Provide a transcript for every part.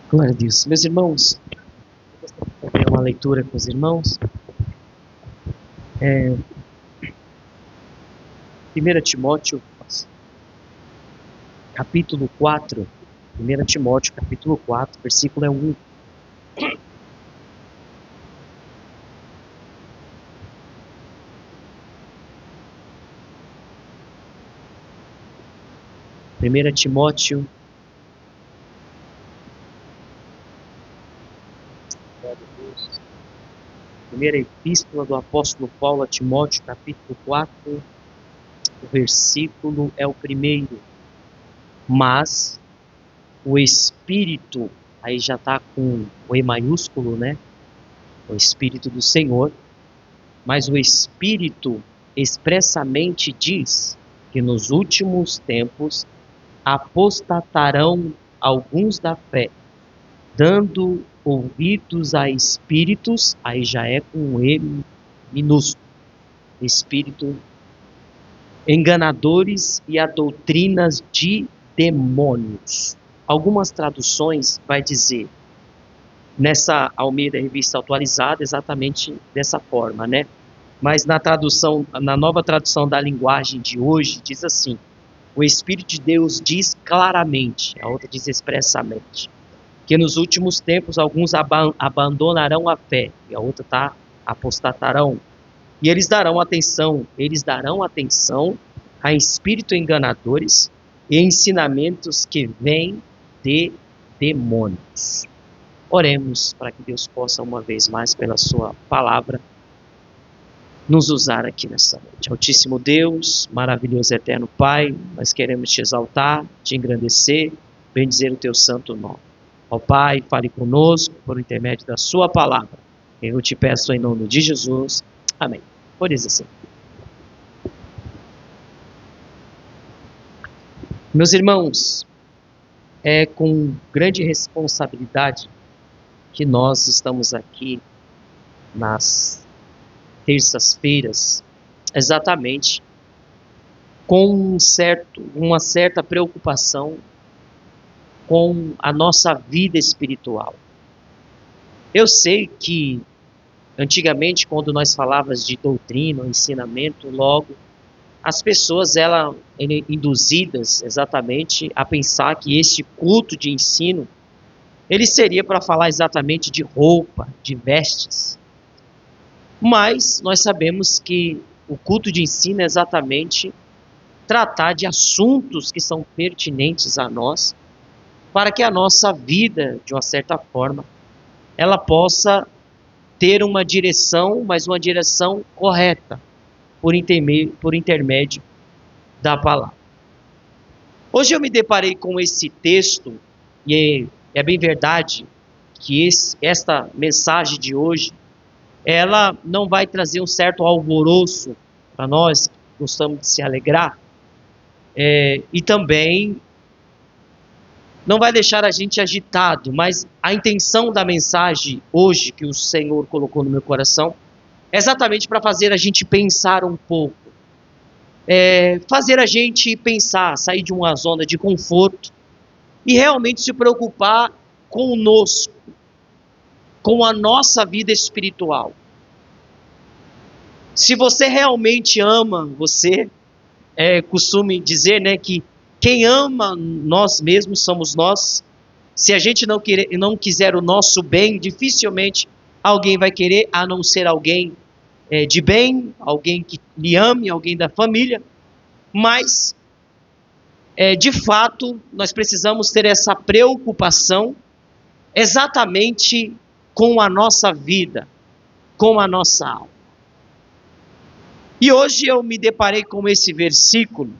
Glória a Deus. Meus irmãos, eu gostaria de fazer uma leitura com os irmãos. 1 Timóteo, capítulo 4. 1 Timóteo, capítulo 4, versículo 1. Primeira Timóteo, primeira epístola do apóstolo Paulo a Timóteo, capítulo 4, o versículo é o 1. Mas o Espírito, aí já está com o E maiúsculo, né? O Espírito do Senhor. Mas o Espírito expressamente diz que nos últimos tempos apostatarão alguns da fé, dando ouvidos a espíritos, aí já é com um E minúsculo, espírito, enganadores e a doutrinas de demônios. Algumas traduções vai dizer, nessa Almeida Revista Atualizada, exatamente dessa forma, né? Mas na nova tradução da linguagem de hoje, diz assim: o Espírito de Deus diz claramente, a outra diz expressamente, que nos últimos tempos alguns abandonarão a fé, e a outra está apostatarão, e eles darão atenção a espíritos enganadores e ensinamentos que vêm de demônios. Oremos para que Deus possa uma vez mais, pela sua palavra, nos usar aqui nessa noite. Altíssimo Deus, maravilhoso e eterno Pai, nós queremos te exaltar, te engrandecer, bendizer o teu santo nome. Ó Pai, fale conosco por intermédio da sua palavra. Eu te peço em nome de Jesus. Amém. Por isso assim. Meus irmãos, é com grande responsabilidade que nós estamos aqui nas terças-feiras, exatamente com uma certa preocupação com a nossa vida espiritual. Eu sei que antigamente, quando nós falávamos de doutrina, ensinamento, logo as pessoas eram induzidas exatamente a pensar que este culto de ensino ele seria para falar exatamente de roupa, de vestes. Mas nós sabemos que o culto de ensino é exatamente tratar de assuntos que são pertinentes a nós, para que a nossa vida, de uma certa forma, ela possa ter uma direção, mas uma direção correta, por intermédio da palavra. Hoje eu me deparei com esse texto, e é bem verdade que esta mensagem de hoje, ela não vai trazer um certo alvoroço para nós, que gostamos de se alegrar, e também não vai deixar a gente agitado, mas a intenção da mensagem hoje que o Senhor colocou no meu coração é exatamente para fazer a gente pensar um pouco, fazer a gente pensar, sair de uma zona de conforto e realmente se preocupar conosco, com a nossa vida espiritual. Se você realmente ama você, costume dizer, né, que quem ama nós mesmos somos nós. Se a gente não quiser o nosso bem, dificilmente alguém vai querer, a não ser alguém de bem, alguém que lhe ame, alguém da família. Mas, de fato, nós precisamos ter essa preocupação exatamente com a nossa vida, com a nossa alma. E hoje eu me deparei com esse versículo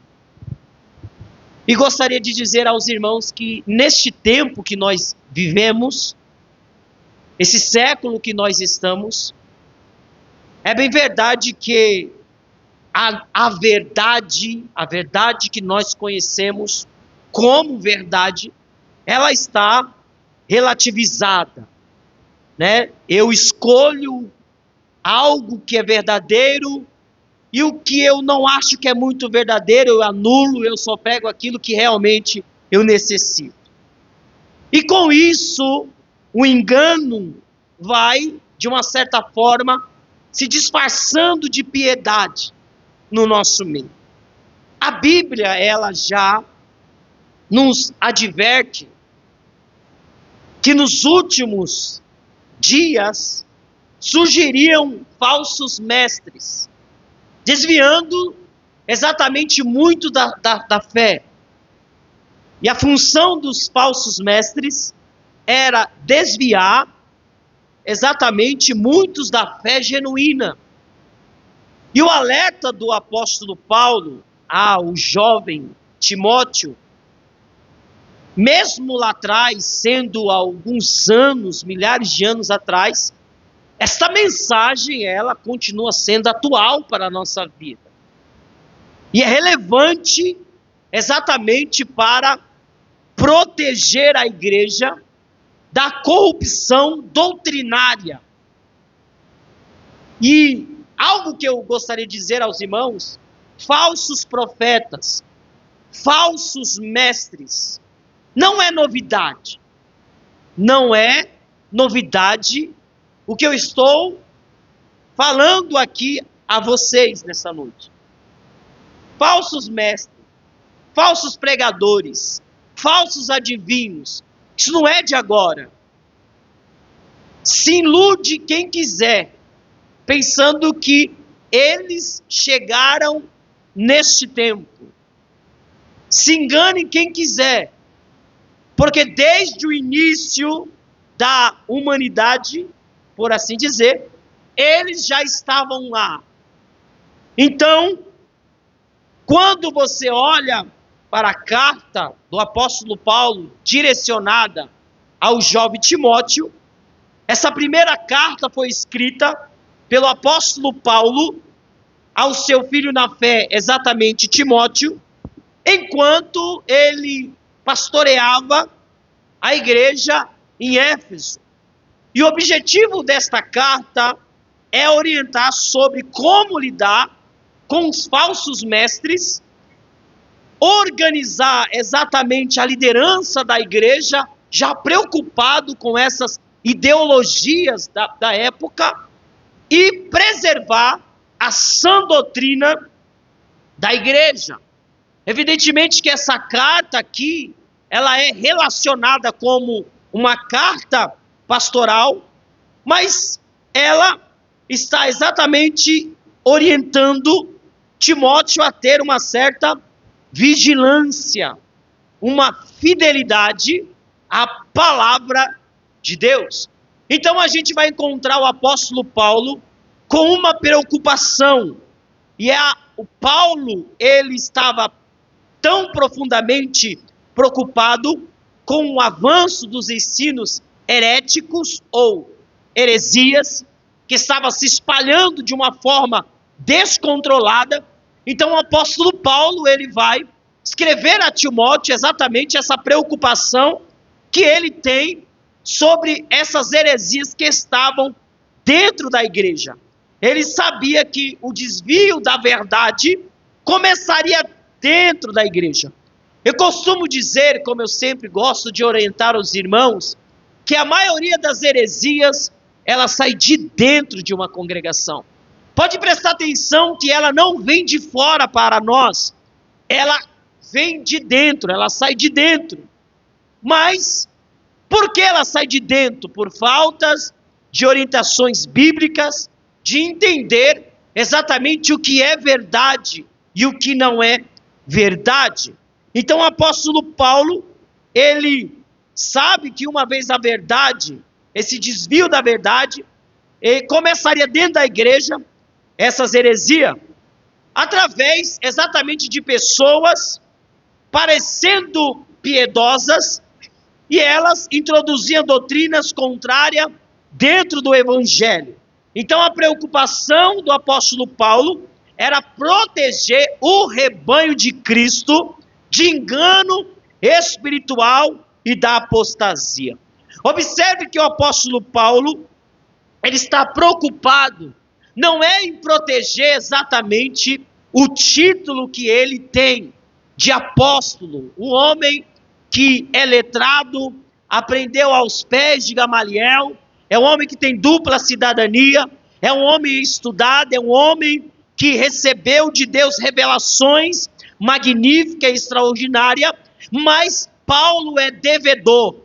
e gostaria de dizer aos irmãos que neste tempo que nós vivemos, esse século que nós estamos, é bem verdade que a verdade que nós conhecemos como verdade, ela está relativizada, né? Eu escolho algo que é verdadeiro, e o que eu não acho que é muito verdadeiro, eu anulo, eu só pego aquilo que realmente eu necessito. E com isso, o engano vai, de uma certa forma, se disfarçando de piedade no nosso meio. A Bíblia, ela já nos adverte que nos últimos dias surgiriam falsos mestres, desviando exatamente muito da fé. E a função dos falsos mestres era desviar exatamente muitos da fé genuína. E o alerta do apóstolo Paulo ao jovem Timóteo, mesmo lá atrás, sendo alguns anos, milhares de anos atrás, esta mensagem ela continua sendo atual para a nossa vida. E é relevante exatamente para proteger a igreja da corrupção doutrinária. E algo que eu gostaria de dizer aos irmãos: falsos profetas, falsos mestres, não é novidade. Não é novidade o que eu estou falando aqui a vocês nessa noite. Falsos mestres, falsos pregadores, falsos adivinhos, isso não é de agora. Se ilude quem quiser, pensando que eles chegaram neste tempo. Se engane quem quiser, porque desde o início da humanidade, por assim dizer, eles já estavam lá. Então, quando você olha para a carta do apóstolo Paulo, direcionada ao jovem Timóteo, essa primeira carta foi escrita pelo apóstolo Paulo ao seu filho na fé, exatamente Timóteo, enquanto ele pastoreava a igreja em Éfeso. E o objetivo desta carta é orientar sobre como lidar com os falsos mestres, organizar exatamente a liderança da igreja, já preocupado com essas ideologias da época, e preservar a sã doutrina da igreja. Evidentemente que essa carta aqui, ela é relacionada como uma carta pastoral, mas ela está exatamente orientando Timóteo a ter uma certa vigilância, uma fidelidade à palavra de Deus. Então a gente vai encontrar o apóstolo Paulo com uma preocupação, e o Paulo, ele estava tão profundamente preocupado com o avanço dos ensinos heréticos ou heresias, que estava se espalhando de uma forma descontrolada. Então o apóstolo Paulo, ele vai escrever a Timóteo exatamente essa preocupação que ele tem sobre essas heresias que estavam dentro da igreja. Ele sabia que o desvio da verdade começaria dentro da igreja. Eu costumo dizer, como eu sempre gosto de orientar os irmãos, que a maioria das heresias, ela sai de dentro de uma congregação. Pode prestar atenção que ela não vem de fora para nós, ela vem de dentro, ela sai de dentro. Mas, por que ela sai de dentro? Por faltas de orientações bíblicas, de entender exatamente o que é verdade e o que não é verdade. Então o apóstolo Paulo, ele sabe que uma vez a verdade, esse desvio da verdade, começaria dentro da igreja, essas heresias, através exatamente de pessoas parecendo piedosas, e elas introduziam doutrinas contrárias dentro do evangelho. Então a preocupação do apóstolo Paulo era proteger o rebanho de Cristo de engano espiritual e da apostasia. Observe que o apóstolo Paulo, ele está preocupado, não é em proteger exatamente o título que ele tem de apóstolo, um homem que é letrado, aprendeu aos pés de Gamaliel, é um homem que tem dupla cidadania, é um homem estudado, é um homem que recebeu de Deus revelações magníficas e extraordinárias, mas Paulo é devedor,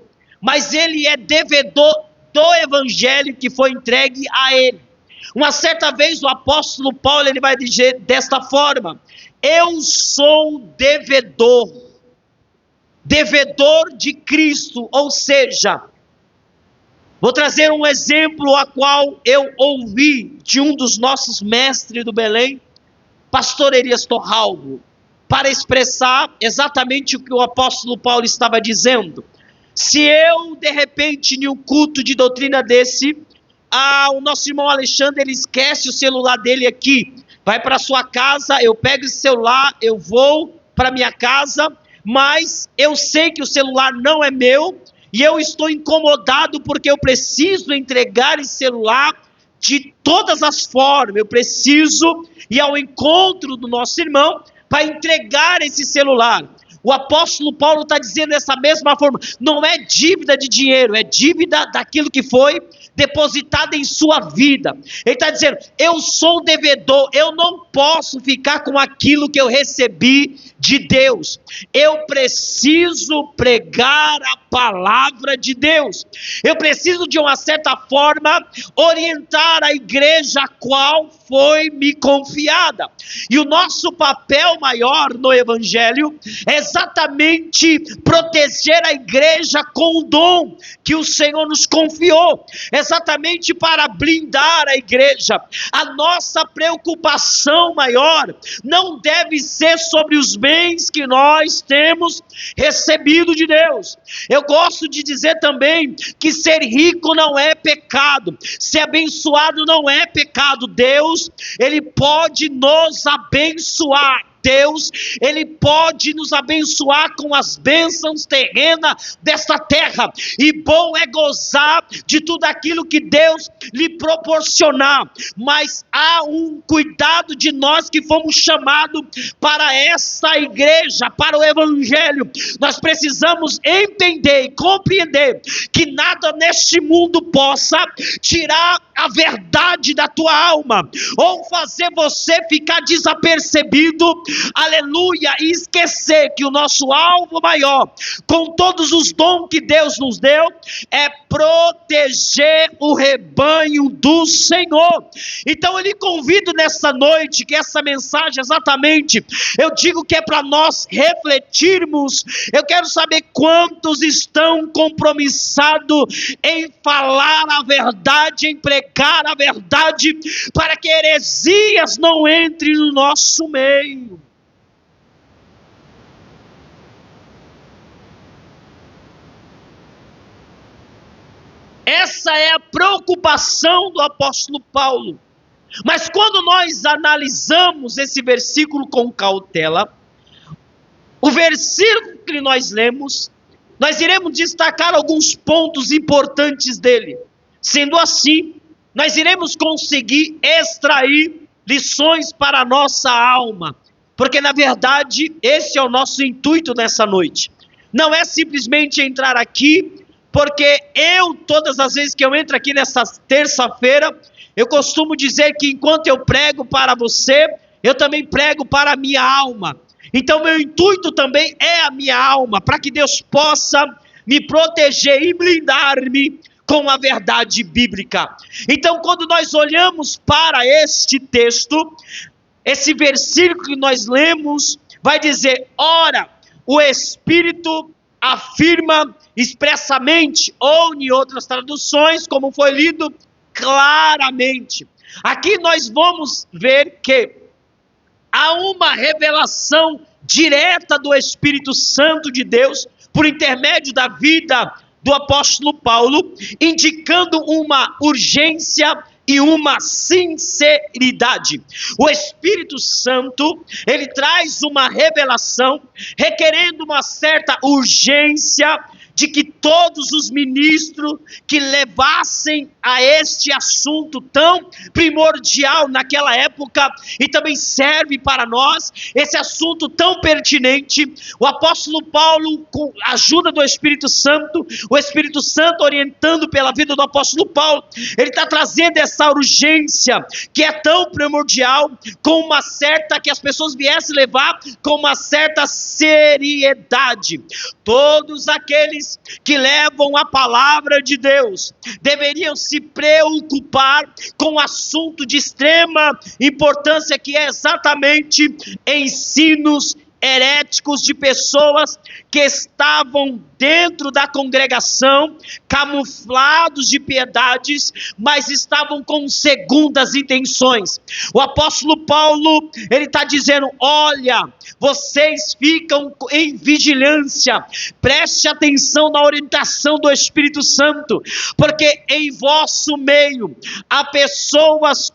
mas ele é devedor do evangelho que foi entregue a ele. Uma certa vez o apóstolo Paulo ele vai dizer desta forma: eu sou devedor de Cristo, ou seja, vou trazer um exemplo a qual eu ouvi de um dos nossos mestres do Belém, pastor Elias Torralbo, para expressar exatamente o que o apóstolo Paulo estava dizendo. Se eu, de repente, em um culto de doutrina desse, o nosso irmão Alexandre, ele esquece o celular dele aqui, vai para sua casa, eu pego esse celular, eu vou para minha casa, mas eu sei que o celular não é meu, e eu estou incomodado porque eu preciso entregar esse celular de todas as formas, eu preciso ir ao encontro do nosso irmão para entregar esse celular. O apóstolo Paulo está dizendo dessa mesma forma, não é dívida de dinheiro, é dívida daquilo que foi depositada em sua vida. Ele está dizendo, eu sou devedor, eu não posso ficar com aquilo que eu recebi de Deus, eu preciso pregar a palavra de Deus, eu preciso de uma certa forma orientar a igreja a qual foi me confiada, e o nosso papel maior no evangelho é exatamente proteger a igreja com o dom que o Senhor nos confiou, exatamente para blindar a igreja. A nossa preocupação maior não deve ser sobre os bens que nós temos recebido de Deus. Eu gosto de dizer também que ser rico não é pecado, ser abençoado não é pecado. Deus, Ele pode nos abençoar. Deus, Ele pode nos abençoar com as bênçãos terrenas desta terra, e bom é gozar de tudo aquilo que Deus lhe proporcionar, mas há um cuidado de nós que fomos chamados para essa igreja, para o evangelho. Nós precisamos entender e compreender que nada neste mundo possa tirar a verdade da tua alma, ou fazer você ficar desapercebido, aleluia, e esquecer que o nosso alvo maior, com todos os dons que Deus nos deu, é proteger o rebanho do Senhor. Então eu lhe convido nessa noite, que essa mensagem exatamente, eu digo que é para nós refletirmos. Eu quero saber quantos estão compromissados em falar a verdade, em pregar a verdade, para que heresias não entrem no nosso meio. Essa é a preocupação do apóstolo Paulo. Mas quando nós analisamos esse versículo com cautela, o versículo que nós lemos, nós iremos destacar alguns pontos importantes dele. Sendo assim, nós iremos conseguir extrair lições para a nossa alma, porque na verdade esse é o nosso intuito nessa noite. Não é simplesmente entrar aqui, porque todas as vezes que eu entro aqui nessa terça-feira, eu costumo dizer que enquanto eu prego para você, eu também prego para a minha alma. Então meu intuito também é a minha alma, para que Deus possa me proteger e blindar-me com a verdade bíblica. Então quando nós olhamos para este texto, esse versículo que nós lemos, vai dizer, ora, o Espírito afirma expressamente, ou em outras traduções, como foi lido, claramente. Aqui nós vamos ver que há uma revelação direta do Espírito Santo de Deus, por intermédio da vida do apóstolo Paulo, indicando uma urgência e uma sinceridade. O Espírito Santo, ele traz uma revelação, requerendo uma certa urgência de que todos os ministros que levassem a este assunto tão primordial naquela época, e também serve para nós, esse assunto tão pertinente, o apóstolo Paulo, com a ajuda do Espírito Santo, o Espírito Santo orientando pela vida do apóstolo Paulo, ele está trazendo essa urgência, que é tão primordial, com uma certa, que as pessoas viessem levar com uma certa seriedade. Todos aqueles que levam a palavra de Deus deveriam se preocupar com um assunto de extrema importância, que é exatamente ensinos heréticos de pessoas que estavam dentro da congregação, camuflados de piedades, mas estavam com segundas intenções. O apóstolo Paulo, ele está dizendo: olha, vocês ficam em vigilância, preste atenção na orientação do Espírito Santo, porque em vosso meio há pessoas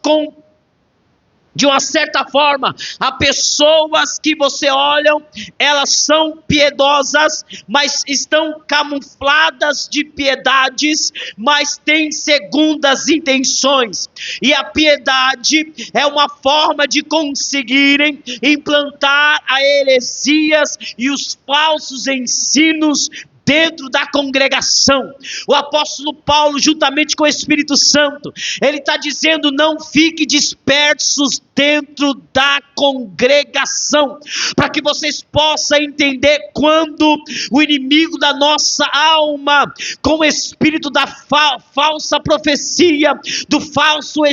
de uma certa forma, há pessoas que você olha, elas são piedosas, mas estão camufladas de piedades, mas têm segundas intenções. E a piedade é uma forma de conseguirem implantar a heresias e os falsos ensinos dentro da congregação. O apóstolo Paulo, juntamente com o Espírito Santo, ele está dizendo: não fique dispersos dentro da congregação, para que vocês possam entender quando o inimigo da nossa alma, com o espírito da falsa profecia, do falso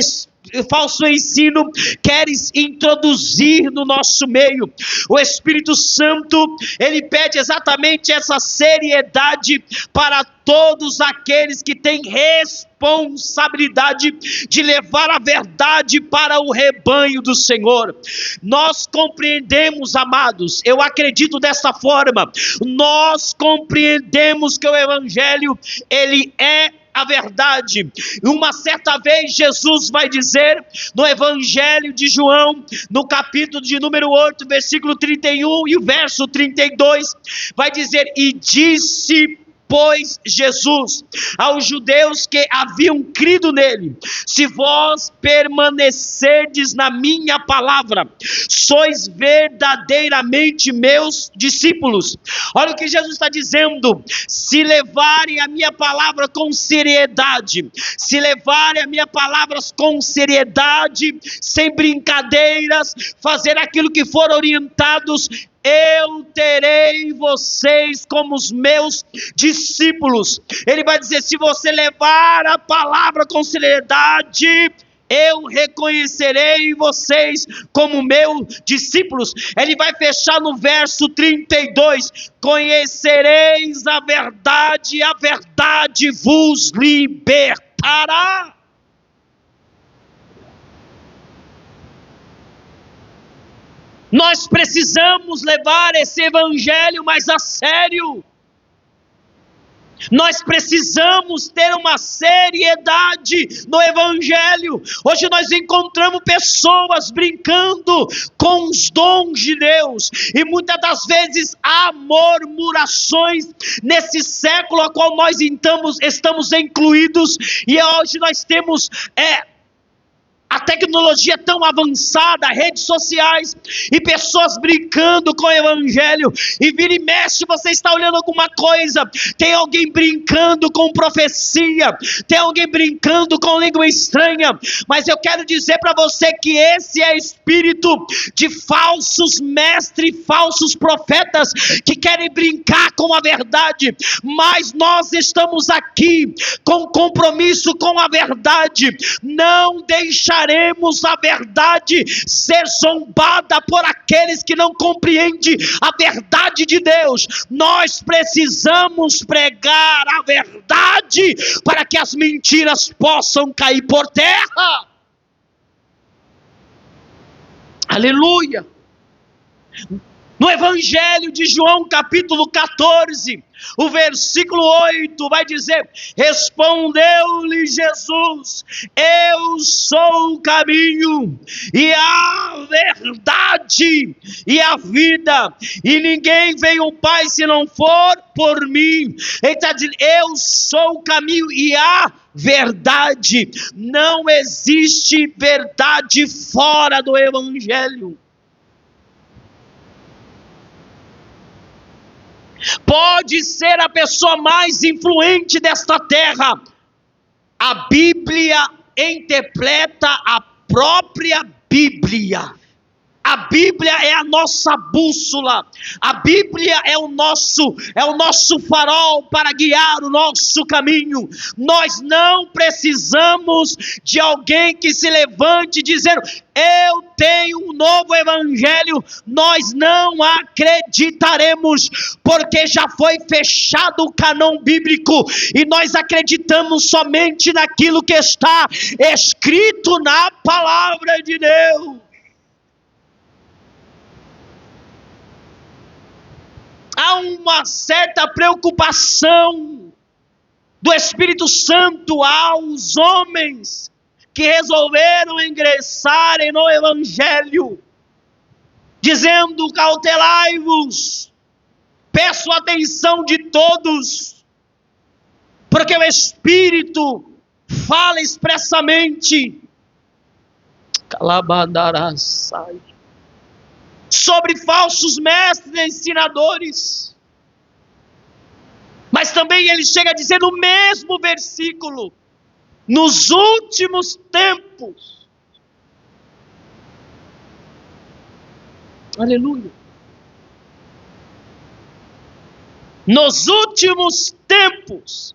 ensino, queres introduzir no nosso meio. O Espírito Santo, ele pede exatamente essa seriedade para todos aqueles que têm responsabilidade de levar a verdade para o rebanho do Senhor. Nós compreendemos, amados, eu acredito dessa forma, nós compreendemos que o Evangelho, ele é a verdade. Uma certa vez Jesus vai dizer no Evangelho de João, no capítulo de número 8, versículo 31 e o verso 32, vai dizer: e disse pois Jesus aos judeus que haviam crido nele: se vós permanecerdes na minha palavra, sois verdadeiramente meus discípulos. Olha o que Jesus está dizendo: se levarem a minha palavra com seriedade, se levarem a minha palavra com seriedade, sem brincadeiras, fazer aquilo que for orientados, eu terei vocês como os meus discípulos. Ele vai dizer: se você levar a palavra com seriedade, eu reconhecerei vocês como meus discípulos. Ele vai fechar no verso 32: conhecereis a verdade vos libertará. Nós precisamos levar esse evangelho mais a sério. Nós precisamos ter uma seriedade no evangelho. Hoje nós encontramos pessoas brincando com os dons de Deus, e muitas das vezes há murmurações nesse século a qual nós estamos incluídos, e hoje nós temos a tecnologia tão avançada, redes sociais, e pessoas brincando com o evangelho, e vira e mexe, você está olhando alguma coisa, tem alguém brincando com profecia, tem alguém brincando com língua estranha, mas eu quero dizer para você que esse é espírito de falsos mestres, falsos profetas, que querem brincar com a verdade, mas nós estamos aqui com compromisso com a verdade. Não deixaremos a verdade ser zombada por aqueles que não compreendem a verdade de Deus. Nós precisamos pregar a verdade para que as mentiras possam cair por terra. Aleluia! No Evangelho de João, capítulo 14, o versículo 8 vai dizer: respondeu-lhe Jesus: eu sou o caminho e a verdade e a vida, e ninguém vem ao Pai se não for por mim. Ele está dizendo: eu sou o caminho e a verdade. Não existe verdade fora do Evangelho. Pode ser a pessoa mais influente desta terra, a Bíblia interpreta a própria Bíblia. A Bíblia é a nossa bússola, a Bíblia é o nosso farol para guiar o nosso caminho. Nós não precisamos de alguém que se levante dizendo: eu tenho um novo evangelho. Nós não acreditaremos, porque já foi fechado o cânon bíblico, e nós acreditamos somente naquilo que está escrito na palavra de Deus. Há uma certa preocupação do Espírito Santo aos homens que resolveram ingressarem no Evangelho, dizendo: cautelai-vos, peço a atenção de todos, porque o Espírito fala expressamente sobre falsos mestres e ensinadores. Mas também ele chega a dizer no mesmo versículo: nos últimos tempos. Aleluia. Nos últimos tempos.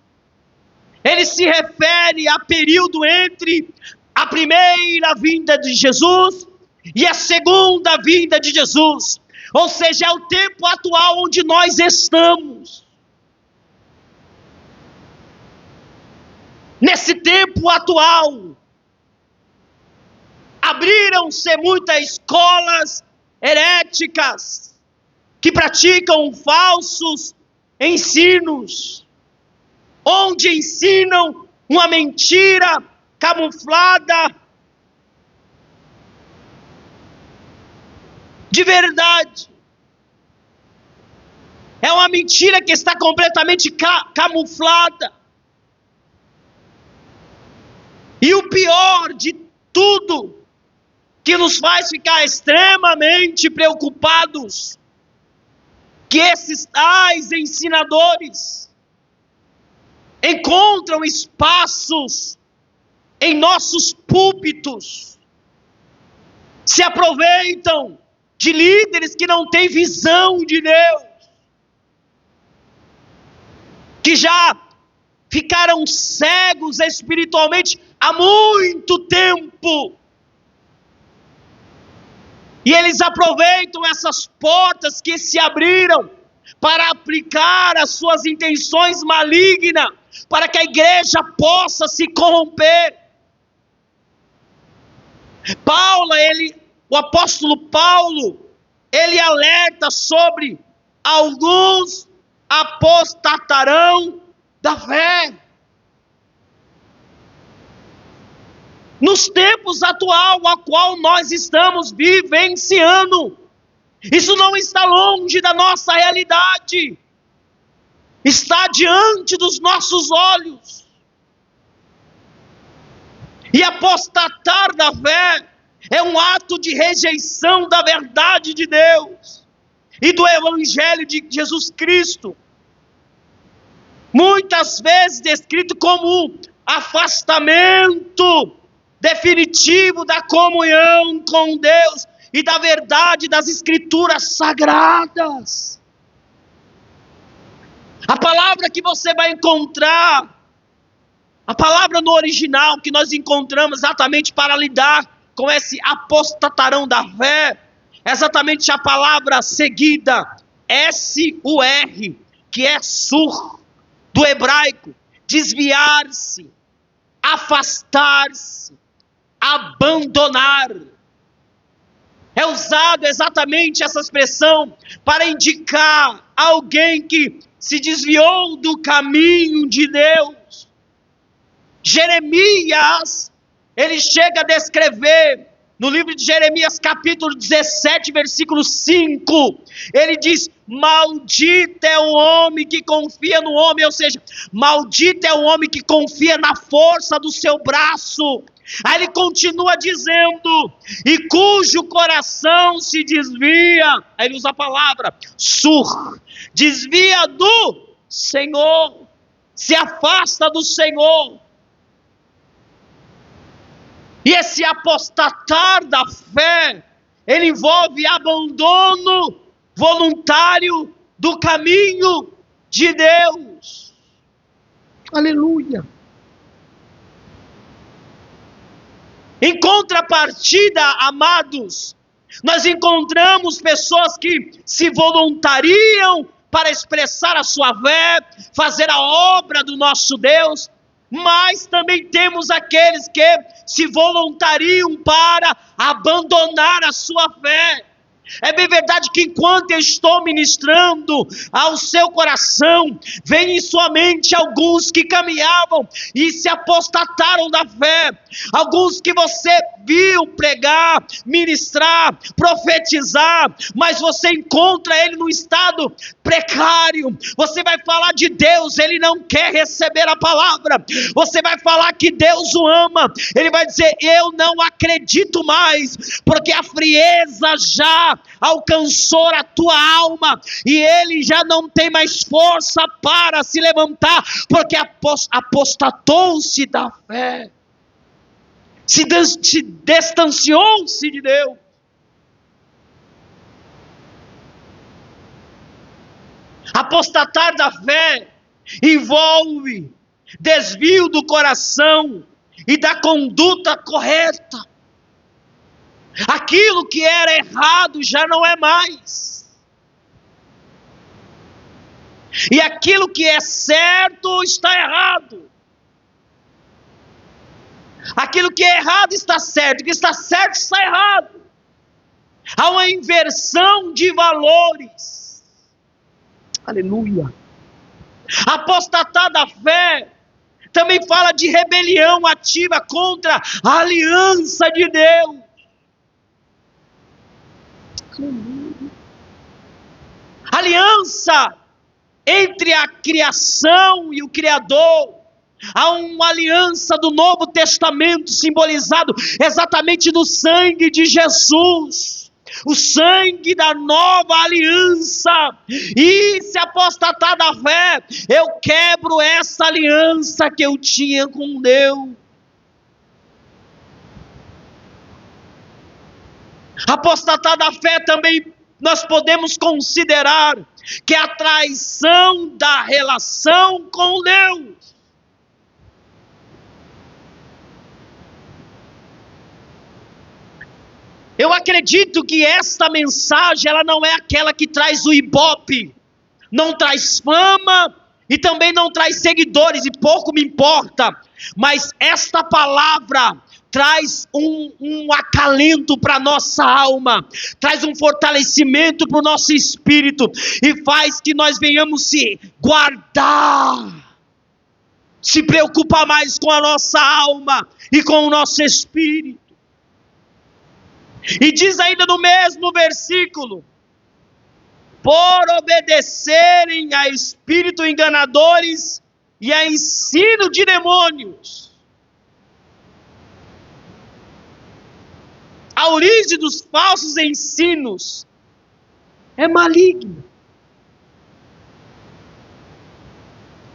Ele se refere a período entre a primeira vinda de Jesus e a segunda vinda de Jesus. Ou seja, é o tempo atual onde nós estamos. Nesse tempo atual, abriram-se muitas escolas heréticas que praticam falsos ensinos, onde ensinam uma mentira camuflada de verdade. É uma mentira que está completamente camuflada. E o pior de tudo, que nos faz ficar extremamente preocupados, que esses tais ensinadores encontram espaços em nossos púlpitos, se aproveitam de líderes que não têm visão de Deus, que já ficaram cegos espiritualmente há muito tempo, e eles aproveitam essas portas que se abriram para aplicar as suas intenções malignas, para que a igreja possa se corromper. O apóstolo Paulo, ele alerta sobre alguns apostatarão da fé. Nos tempos atual, a qual nós estamos vivenciando, isso não está longe da nossa realidade, está diante dos nossos olhos. E apostatar da fé é um ato de rejeição da verdade de Deus e do Evangelho de Jesus Cristo, muitas vezes descrito como um afastamento definitivo da comunhão com Deus e da verdade das Escrituras sagradas. A palavra que você vai encontrar, a palavra no original que nós encontramos exatamente para lidar com esse apostatarão da fé, é exatamente a palavra seguida, S-U-R, que é sur, do hebraico, desviar-se, afastar-se, abandonar. É usado exatamente essa expressão para indicar alguém que se desviou do caminho de Deus. Jeremias, ele chega a descrever, no livro de Jeremias capítulo 17, versículo 5, ele diz: maldito é o homem que confia no homem, ou seja, maldito é o homem que confia na força do seu braço. Aí ele continua dizendo: e cujo coração se desvia, aí ele usa a palavra desvia do Senhor, se afasta do Senhor. E esse apostatar da fé, ele envolve abandono voluntário do caminho de Deus. Aleluia. Em contrapartida, amados, nós encontramos pessoas que se voluntariam para expressar a sua fé, fazer a obra do nosso Deus, mas também temos aqueles que se voluntariam para abandonar a sua fé. É bem verdade que enquanto eu estou ministrando ao seu coração, vem em sua mente alguns que caminhavam e se apostataram da fé, alguns que você viu pregar, ministrar, profetizar, mas você encontra ele num estado precário. Você vai falar de Deus, ele não quer receber a palavra. Você vai falar que Deus o ama, ele vai dizer: eu não acredito mais, porque a frieza já alcançou a tua alma, e ele já não tem mais força para se levantar, porque apostatou-se da fé, se distanciou-se de Deus. Apostatar da fé envolve desvio do coração e da conduta correta. Aquilo que era errado já não é mais, e aquilo que é certo está errado. Aquilo que é errado está certo, o que está certo está errado. Há uma inversão de valores. Aleluia. Apostatar da fé também fala de rebelião ativa contra a aliança de Deus. Aliança entre a criação e o Criador. Há uma aliança do Novo Testamento simbolizado exatamente no sangue de Jesus, o sangue da nova aliança. E se apostatar da fé, eu quebro essa aliança que eu tinha com Deus. Apostatar da fé também nós podemos considerar que é a traição da relação com Deus. Eu acredito que esta mensagem, ela não é aquela que traz o ibope, não traz fama e também não traz seguidores, e pouco me importa, mas esta palavra traz um acalento para a nossa alma, traz um fortalecimento para o nosso espírito, e faz que nós venhamos se guardar, se preocupar mais com a nossa alma e com o nosso espírito. E diz ainda no mesmo versículo: por obedecerem a espíritos enganadores e a ensino de demônios. A origem dos falsos ensinos é maligna.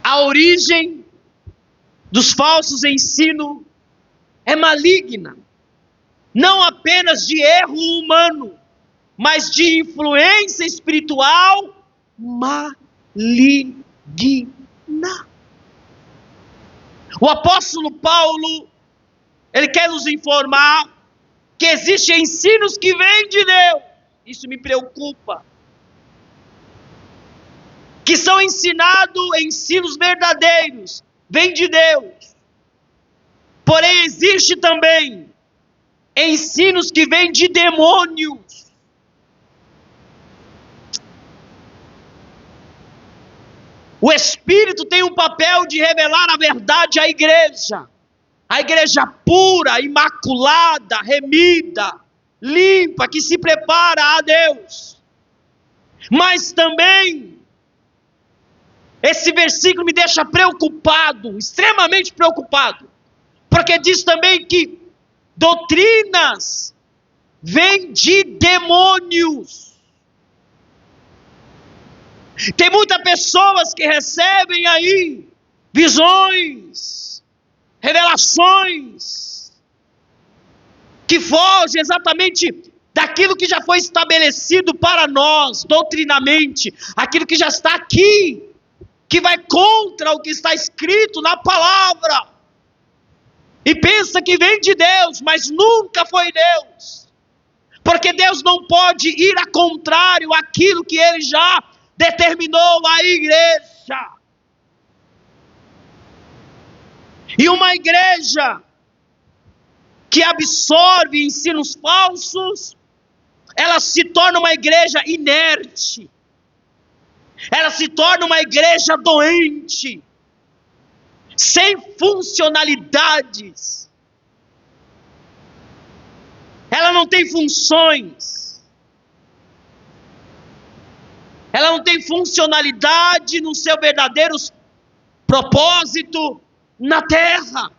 A origem dos falsos ensinos é maligna. Não apenas de erro humano, mas de influência espiritual maligna. O apóstolo Paulo, ele quer nos informar que existem ensinos que vêm de Deus. Isso me preocupa. Que são ensinos verdadeiros, vêm de Deus. Porém existe também ensinos que vêm de demônios. O Espírito tem um papel de revelar a verdade à igreja. A igreja pura, imaculada, remida, limpa, que se prepara a Deus. Mas também, esse versículo me deixa preocupado, extremamente preocupado, porque diz também que doutrinas vêm de demônios. Tem muitas pessoas que recebem aí visões, revelações, que fogem exatamente daquilo que já foi estabelecido para nós, doutrinamente, aquilo que já está aqui, que vai contra o que está escrito na palavra, e pensa que vem de Deus, mas nunca foi Deus, porque Deus não pode ir a contrário àquilo que Ele já determinou à igreja. E uma igreja que absorve ensinos falsos, ela se torna uma igreja inerte, ela se torna uma igreja doente, sem funcionalidades, ela não tem funções, ela não tem funcionalidade no seu verdadeiro propósito na terra.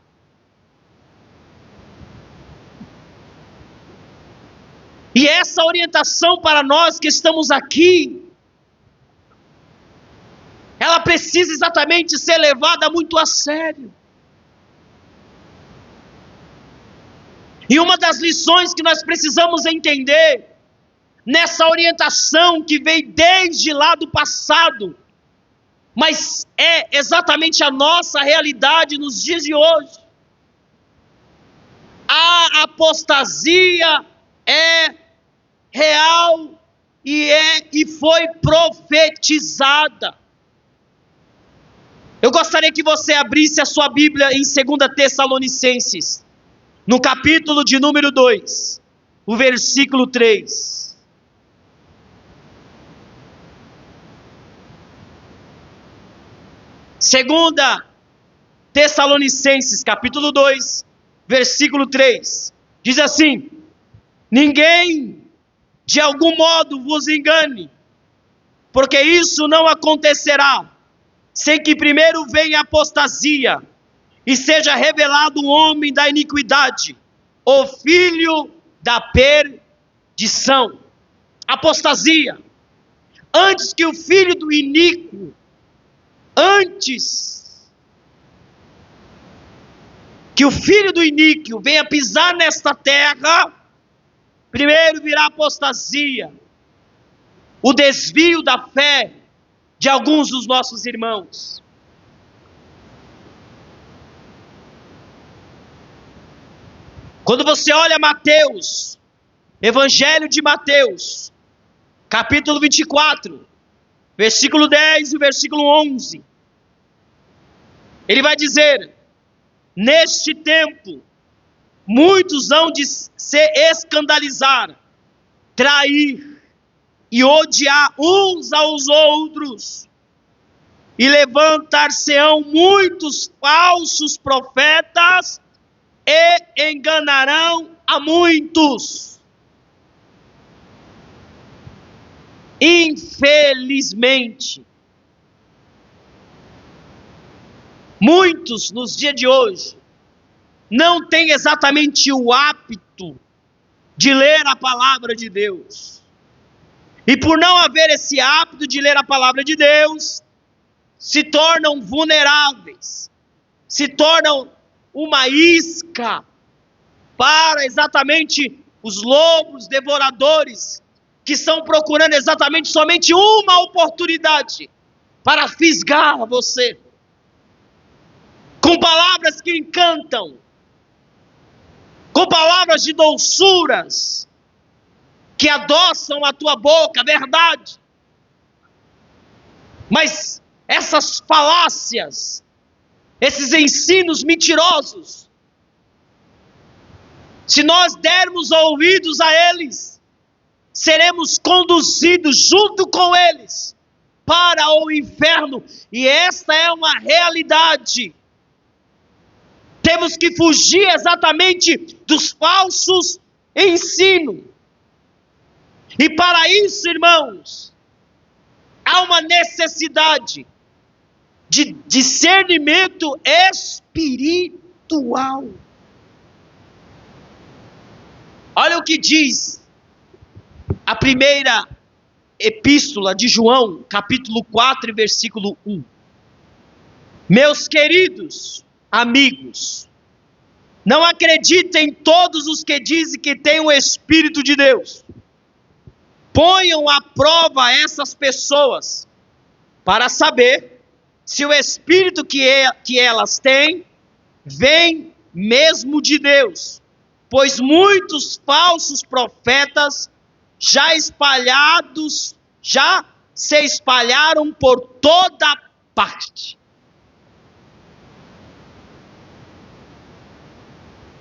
E essa orientação para nós que estamos aqui, ela precisa exatamente ser levada muito a sério. E uma das lições que nós precisamos entender, nessa orientação que veio desde lá do passado, mas é exatamente a nossa realidade nos dias de hoje. A apostasia é real e foi profetizada. Eu gostaria que você abrisse a sua Bíblia em 2 Tessalonicenses, no capítulo de número 2, o versículo 3. Segunda Tessalonicenses, capítulo 2, versículo 3, diz assim: ninguém de algum modo vos engane, porque isso não acontecerá, sem que primeiro venha a apostasia, e seja revelado um homem da iniquidade, o filho da perdição. Apostasia. Antes que o filho do iníquo, antes que o filho do iníquo venha pisar nesta terra, primeiro virá a apostasia, o desvio da fé de alguns dos nossos irmãos. Quando você olha Mateus, Evangelho de Mateus, capítulo 24, versículo 10 e versículo 11, ele vai dizer: neste tempo, muitos hão de se escandalizar, trair e odiar uns aos outros, e levantar-se-ão muitos falsos profetas, e enganarão a muitos. Infelizmente, muitos nos dias de hoje não têm exatamente o hábito de ler a palavra de Deus. E por não haver esse hábito de ler a palavra de Deus, se tornam vulneráveis, se tornam uma isca para exatamente os lobos devoradores, que estão procurando exatamente somente uma oportunidade para fisgar você, com palavras que encantam, com palavras de doçuras, que adoçam a tua boca, verdade. Mas essas falácias, esses ensinos mentirosos, Se nós dermos ouvidos a eles, seremos conduzidos junto com eles para o inferno. E esta é uma realidade. Temos que fugir exatamente dos falsos ensinos. E para isso, irmãos, há uma necessidade de discernimento espiritual. Olha o que diz a primeira epístola de João, capítulo 4, versículo 1. Meus queridos amigos, não acreditem em todos os que dizem que têm o Espírito de Deus. Ponham à prova essas pessoas para saber se o Espírito que elas têm vem mesmo de Deus. Pois muitos falsos profetas já se espalharam por toda parte.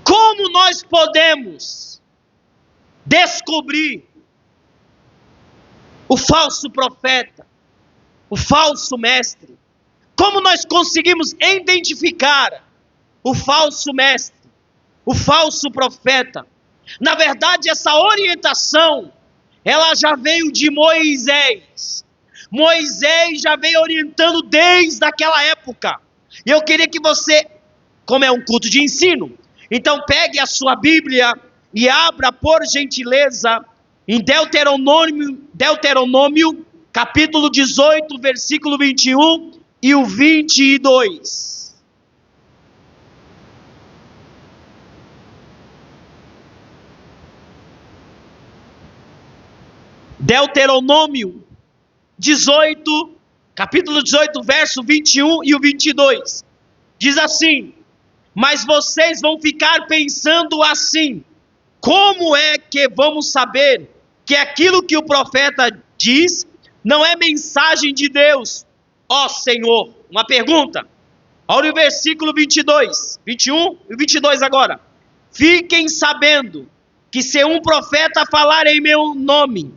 Como nós podemos descobrir o falso profeta, o falso mestre? Como nós conseguimos identificar o falso mestre, o falso profeta? Na verdade, essa orientação, ela já veio de Moisés. Moisés já veio orientando desde aquela época. E eu queria que você, como é um culto de ensino, então pegue a sua Bíblia e abra, por gentileza, em Deuteronômio, capítulo 18, versículo 21 e o 22. Deuteronômio 18, capítulo 18, verso 21 e o 22. Diz assim: mas vocês vão ficar pensando assim: como é que vamos saber que aquilo que o profeta diz não é mensagem de Deus, ó Senhor? Uma pergunta. Olha o versículo 22, 21 e 22 agora. Fiquem sabendo que se um profeta falar em meu nome,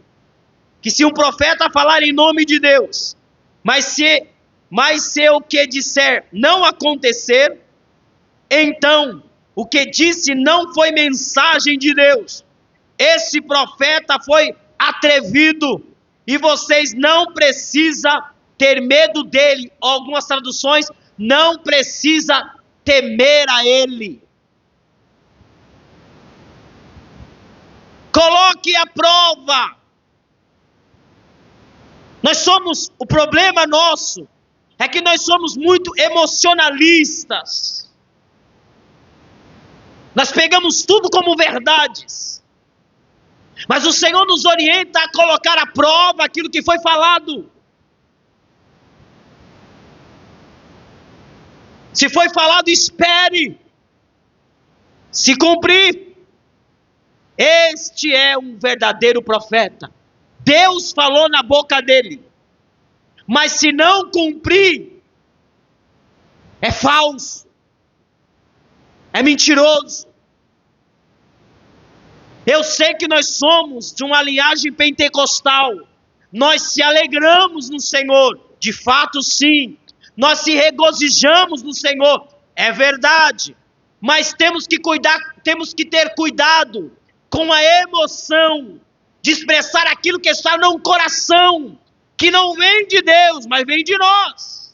que se um profeta falar em nome de Deus, mas se o que disser não acontecer, então o que disse não foi mensagem de Deus. Esse profeta foi atrevido e vocês não precisam ter medo dele. Algumas traduções, não precisa temer a ele. Coloque à prova. O problema nosso é que nós somos muito emocionalistas. Nós pegamos tudo como verdades. Mas o Senhor nos orienta a colocar à prova aquilo que foi falado. Se foi falado, espere se cumprir. Este é um verdadeiro profeta. Deus falou na boca dele. Mas se não cumprir, é falso. É mentiroso. Eu sei que nós somos de uma linhagem pentecostal. Nós se alegramos no Senhor. De fato, sim. Nós se regozijamos no Senhor. É verdade. Mas temos que ter cuidado com a emoção de expressar aquilo que está no coração, que não vem de Deus, mas vem de nós.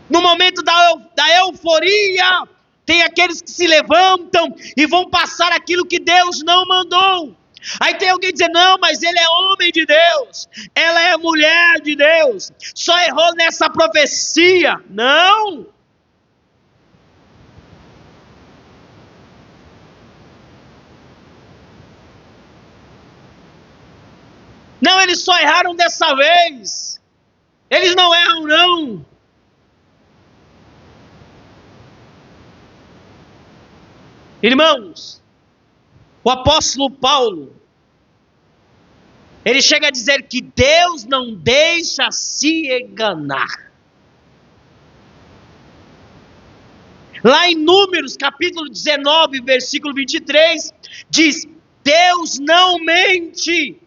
No momento da euforia, tem aqueles que se levantam e vão passar aquilo que Deus não mandou. Aí tem alguém dizendo: não, mas ele é homem de Deus, ela é mulher de Deus, só errou nessa profecia. Não. Não, eles só erraram dessa vez. Eles não erram, não. Irmãos, o apóstolo Paulo, ele chega a dizer que Deus não deixa se enganar. Lá em Números, capítulo 19, versículo 23, diz: Deus não mente,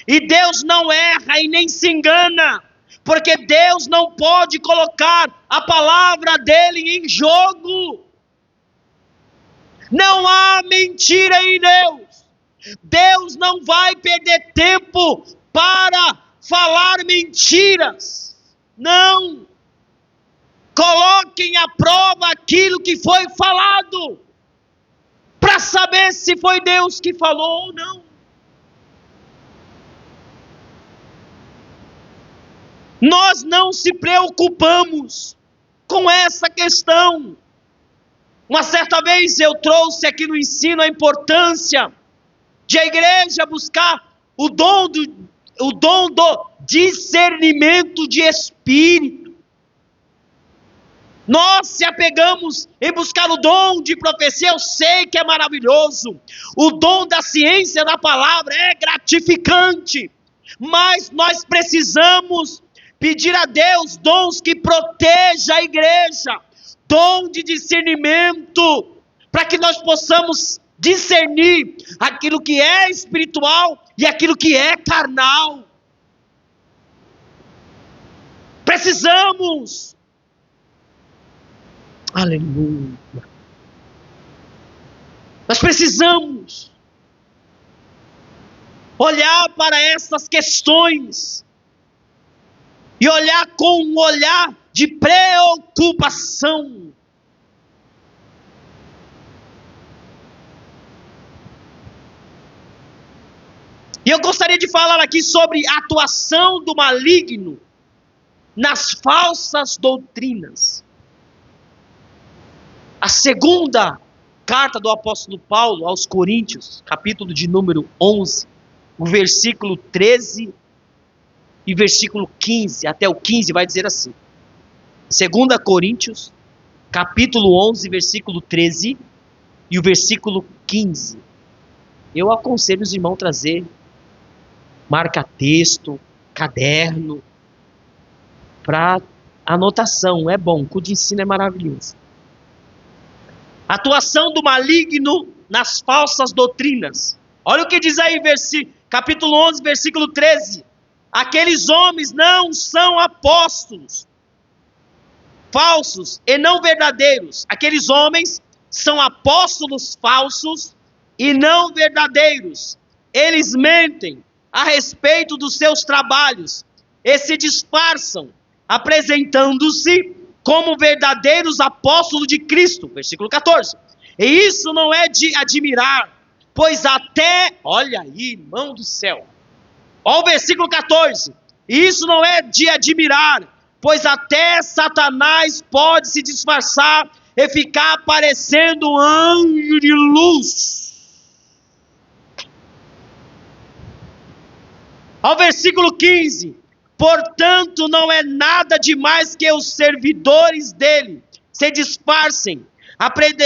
e Deus não erra e nem se engana, porque Deus não pode colocar a palavra dele em jogo. Não há mentira em Deus. Deus não vai perder tempo para falar mentiras. Não. Coloquem à prova aquilo que foi falado, para saber se foi Deus que falou ou não. Nós não se preocupamos com essa questão. Uma certa vez eu trouxe aqui no ensino a importância de a igreja buscar o dom do discernimento de espírito. Nós se apegamos em buscar o dom de profecia, eu sei que é maravilhoso. O dom da ciência da palavra é gratificante, mas nós precisamos pedir a Deus dons que protejam a igreja, dom de discernimento, para que nós possamos discernir aquilo que é espiritual e aquilo que é carnal. Precisamos. Aleluia. Nós precisamos olhar para essas questões e olhar com um olhar de preocupação. E eu gostaria de falar aqui sobre a atuação do maligno nas falsas doutrinas. A segunda carta do apóstolo Paulo aos Coríntios, capítulo de número 11, o versículo 13 e versículo 15, até o 15 vai dizer assim. 2 Coríntios, capítulo 11, versículo 13 e o versículo 15. Eu aconselho os irmãos a trazer marca-texto, caderno, para anotação, é bom, o de ensino é maravilhoso. Atuação do maligno nas falsas doutrinas. Olha o que diz aí, capítulo 11, versículo 13. Aqueles homens não são apóstolos, falsos e não verdadeiros. Aqueles homens são apóstolos falsos e não verdadeiros. Eles mentem a respeito dos seus trabalhos e se disfarçam, apresentando-se como verdadeiros apóstolos de Cristo. Versículo 14. E isso não é de admirar, pois até, olha aí, irmão do céu. Olha o versículo 14. E isso não é de admirar, pois até Satanás pode se disfarçar e ficar parecendo um anjo de luz. Ao versículo 15. Portanto, não é nada demais que os servidores dele se disfarcem,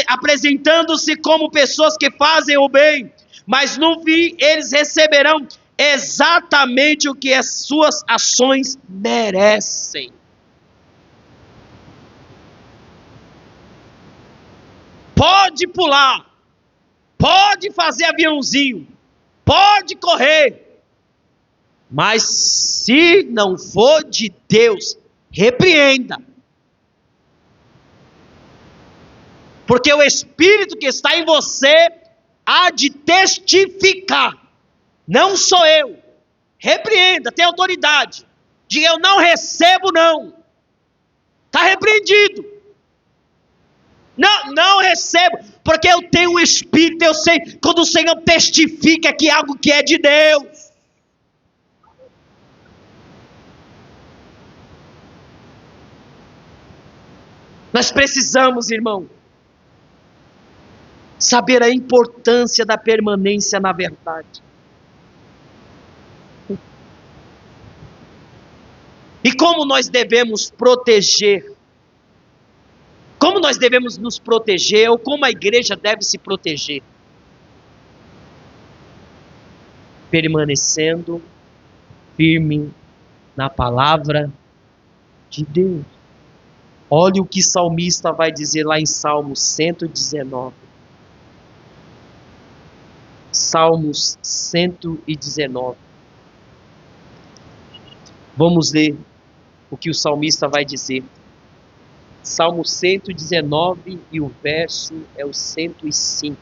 apresentando-se como pessoas que fazem o bem, mas no fim eles receberão exatamente o que as suas ações merecem. Pode pular, pode fazer aviãozinho, pode correr, mas se não for de Deus, repreenda. Porque o Espírito que está em você há de testificar. Não sou eu. Repreenda, tem autoridade. Diga, eu não recebo não. Está repreendido. Não recebo, porque eu tenho o Espírito, eu sei, quando o Senhor testifica que algo que é de Deus. Nós precisamos, irmão, saber a importância da permanência na verdade. E como nós devemos proteger? Como nós devemos nos proteger, ou como a igreja deve se proteger? Permanecendo firme na palavra de Deus. Olha o que o salmista vai dizer lá em Salmos 119. Salmos 119. Vamos ler o que o salmista vai dizer. Salmo 119 e o verso é o 105.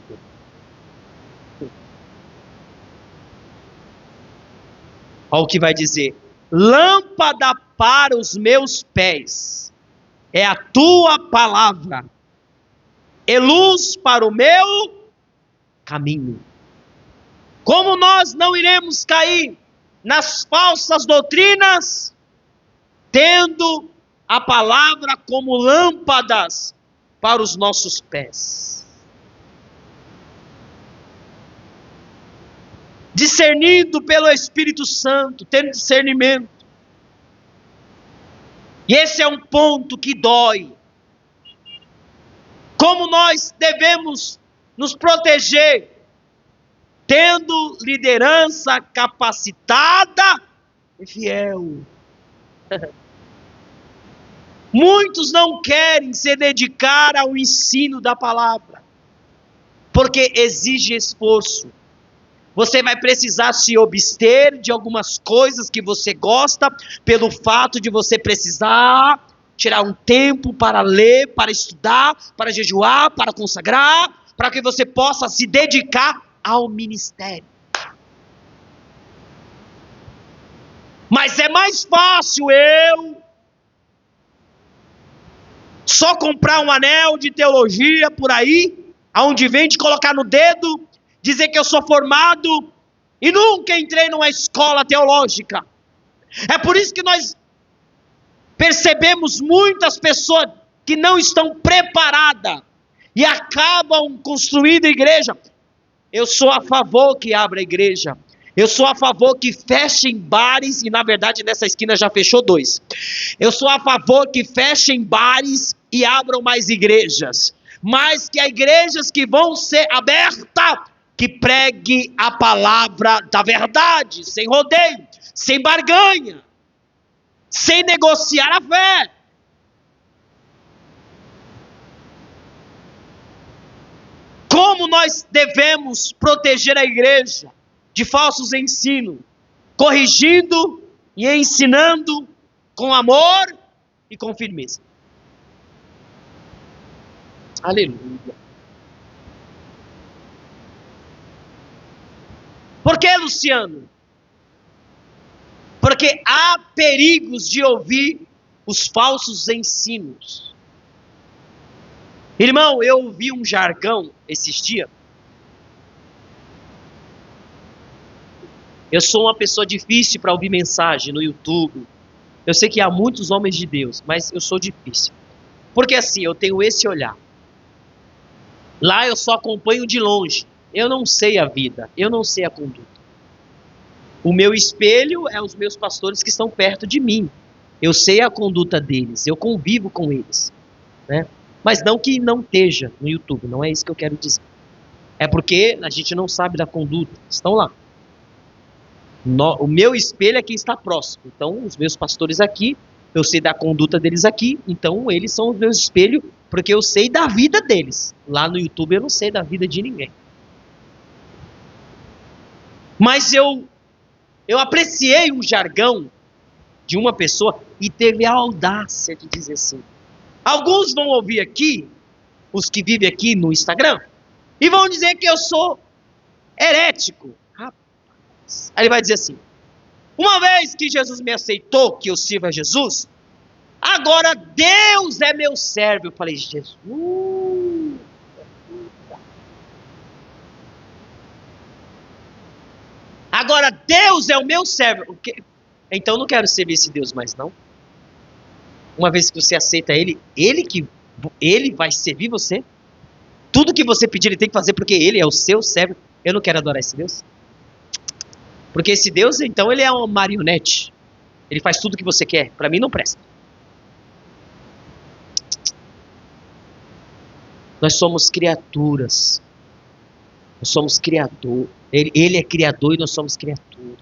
Olha o que vai dizer. Lâmpada para os meus pés é a tua palavra, e luz para o meu caminho. Como nós não iremos cair nas falsas doutrinas, tendo a palavra como lâmpadas para os nossos pés. Discernido pelo Espírito Santo, tendo discernimento. E esse é um ponto que dói. Como nós devemos nos proteger, tendo liderança capacitada e fiel. Muitos não querem se dedicar ao ensino da palavra, porque exige esforço. Você vai precisar se abster de algumas coisas que você gosta, pelo fato de você precisar tirar um tempo para ler, para estudar, para jejuar, para consagrar, para que você possa se dedicar ao ministério. Mas é mais fácil eu só comprar um anel de teologia por aí, aonde vem de colocar no dedo, dizer que eu sou formado e nunca entrei numa escola teológica. É por isso que nós percebemos muitas pessoas que não estão preparadas e acabam construindo igreja. Eu sou a favor que abra a igreja. Eu sou a favor que fechem bares, e na verdade nessa esquina já fechou 2. Eu sou a favor que fechem bares e abram mais igrejas. Mas que as igrejas que vão ser abertas, que pregue a palavra da verdade, sem rodeio, sem barganha, sem negociar a fé. Como nós devemos proteger a igreja de falsos ensinos, corrigindo e ensinando com amor e com firmeza. Aleluia. Por que, Luciano? Porque há perigos de ouvir os falsos ensinos. Irmão, eu ouvi um jargão esses dias. Eu sou uma pessoa difícil para ouvir mensagem no YouTube. Eu sei que há muitos homens de Deus, mas eu sou difícil. Porque assim, eu tenho esse olhar. Lá eu só acompanho de longe. Eu não sei a vida, eu não sei a conduta. O meu espelho é os meus pastores que estão perto de mim. Eu sei a conduta deles, eu convivo com eles, né? Mas não que não esteja no YouTube, não é isso que eu quero dizer. É porque a gente não sabe da conduta, estão lá. O meu espelho é quem está próximo. Então, os meus pastores aqui, eu sei da conduta deles aqui, então eles são os meus espelhos, porque eu sei da vida deles. Lá no YouTube eu não sei da vida de ninguém. Mas eu apreciei um jargão de uma pessoa e teve a audácia de dizer assim. Alguns vão ouvir aqui, os que vivem aqui no Instagram, e vão dizer que eu sou herético. Rapaz. Aí ele vai dizer assim, uma vez que Jesus me aceitou que eu sirva a Jesus, agora Deus é meu servo. Eu falei, Jesus... Agora Deus é o meu servo. Então eu não quero servir esse Deus mais não. Uma vez que você aceita Ele vai servir você. Tudo que você pedir Ele tem que fazer porque Ele é o seu servo. Eu não quero adorar esse Deus. Porque esse Deus, então, Ele é uma marionete. Ele faz tudo o que você quer. Para mim não presta. Nós somos criaturas. Nós somos criador. Ele é criador e nós somos criatura.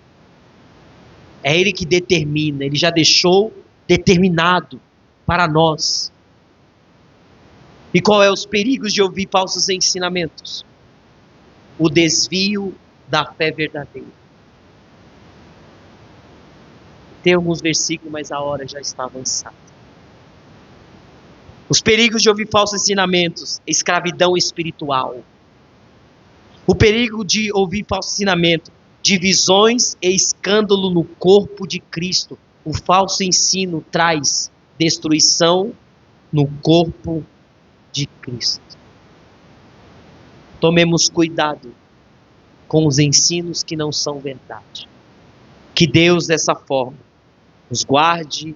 É Ele que determina. Ele já deixou determinado para nós E qual é os perigos de ouvir falsos ensinamentos? O desvio da fé verdadeira. Tem alguns versículos, mas a hora já está avançada. Os perigos de ouvir falsos ensinamentos, escravidão espiritual. O perigo de ouvir falso ensinamento, divisões e escândalo no corpo de Cristo. O falso ensino traz destruição no corpo de Cristo. Tomemos cuidado com os ensinos que não são verdade. Que Deus, dessa forma, nos guarde,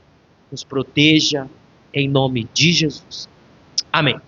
nos proteja, em nome de Jesus. Amém.